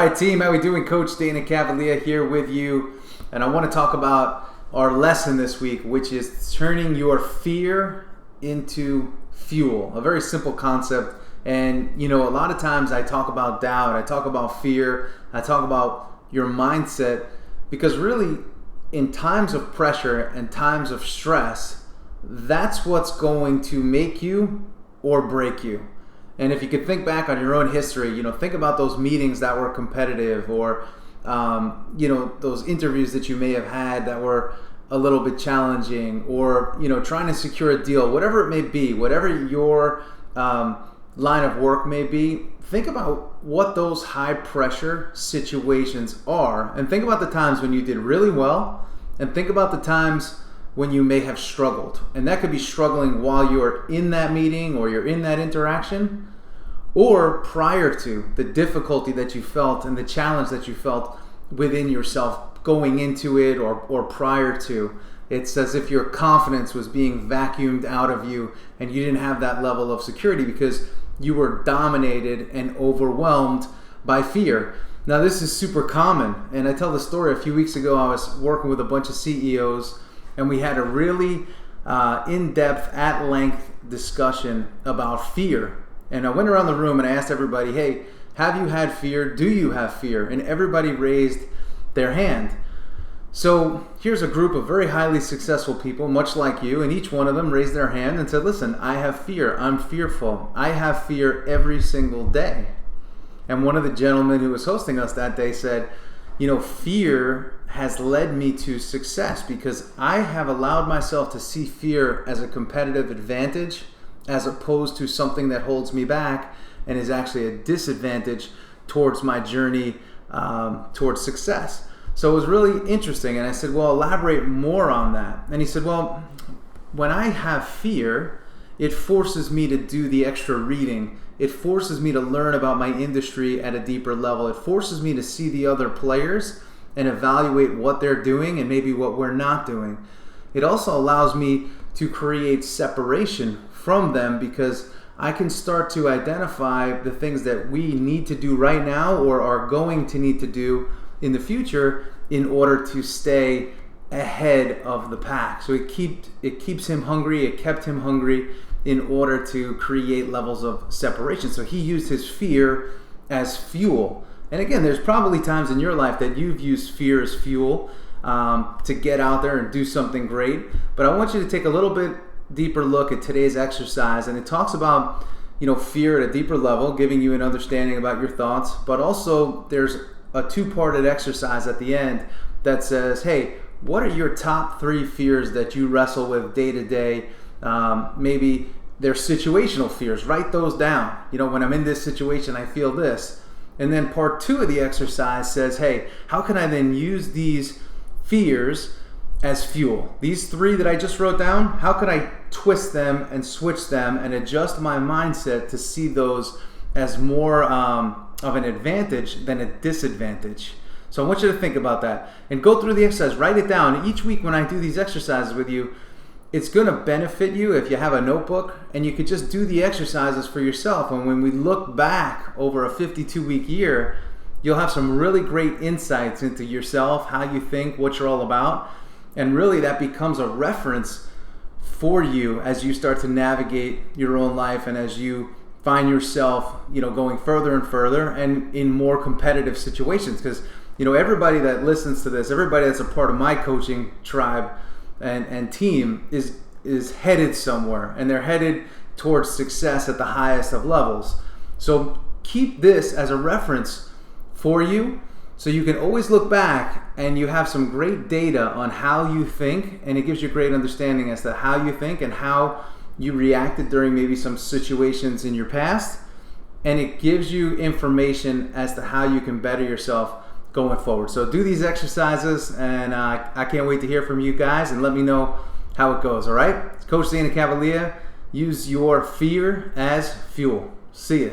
All right, team, how we doing? Coach Dana Cavalea here with you, and I want to talk about our lesson this week, which is turning your fear into fuel. A very simple concept, and a lot of times I talk about doubt, I talk about fear, I talk about your mindset, because really in times of pressure and times of stress, that's what's going to make you or break you. And if you could think back on your own history, think about those meetings that were competitive, or those interviews that you may have had that were a little bit challenging, or trying to secure a deal, whatever it may be, whatever your line of work may be. Think about what those high pressure situations are, and think about the times when you did really well, and think about the times when you may have struggled. And that could be struggling while you're in that meeting or you're in that interaction, or prior to the difficulty that you felt and the challenge that you felt within yourself going into it, or prior to. It's as if your confidence was being vacuumed out of you and you didn't have that level of security because you were dominated and overwhelmed by fear. Now, this is super common, and I tell the story. A few weeks ago, I was working with a bunch of CEOs, and we had a really in-depth, at-length discussion about fear. And I went around the room and I asked everybody, hey, have you had fear? Do you have fear? And everybody raised their hand. So here's a group of very highly successful people, much like you, and each one of them raised their hand and said, listen, I have fear. I'm fearful. I have fear every single day. And one of the gentlemen who was hosting us that day said, fear has led me to success because I have allowed myself to see fear as a competitive advantage as opposed to something that holds me back and is actually a disadvantage towards my journey towards success. So it was really interesting, and I said, well, elaborate more on that. And he said, well, when I have fear, it forces me to do the extra reading. It forces me to learn about my industry at a deeper level. It forces me to see the other players and evaluate what they're doing and maybe what we're not doing. It also allows me to create separation from them because I can start to identify the things that we need to do right now or are going to need to do in the future in order to stay ahead of the pack. So it keeps him hungry. It kept him hungry in order to create levels of separation. So he used his fear as fuel. And again, there's probably times in your life that you've used fear as fuel to get out there and do something great. But I want you to take a little bit deeper look at today's exercise, and it talks about fear at a deeper level, giving you an understanding about your thoughts, but also there's a two-parted exercise at the end that says, hey, what are your top 3 fears that you wrestle with day to day? Maybe they're situational fears. Write those down. When I'm in this situation, I feel this. And then part 2 of the exercise says, hey, how can I then use these fears as fuel? These 3 that I just wrote down, how could I twist them and switch them and adjust my mindset to see those as more of an advantage than a disadvantage? So I want you to think about that and go through the exercise. Write it down. Each week when I do these exercises with you, it's going to benefit you if you have a notebook, and you could just do the exercises for yourself. And when we look back over a 52-week year, you'll have some really great insights into yourself, how you think, what you're all about. And really that becomes a reference for you as you start to navigate your own life and as you find yourself, going further and further and in more competitive situations. Because, everybody that listens to this, everybody that's a part of my coaching tribe and team is headed somewhere, and they're headed towards success at the highest of levels. So keep this as a reference for you, so you can always look back and you have some great data on how you think, and it gives you great understanding as to how you think and how you reacted during maybe some situations in your past, and it gives you information as to how you can better yourself going forward. So do these exercises, and I can't wait to hear from you guys, and let me know how it goes. All right? It's Coach Dana Cavalea. Use your fear as fuel. See ya.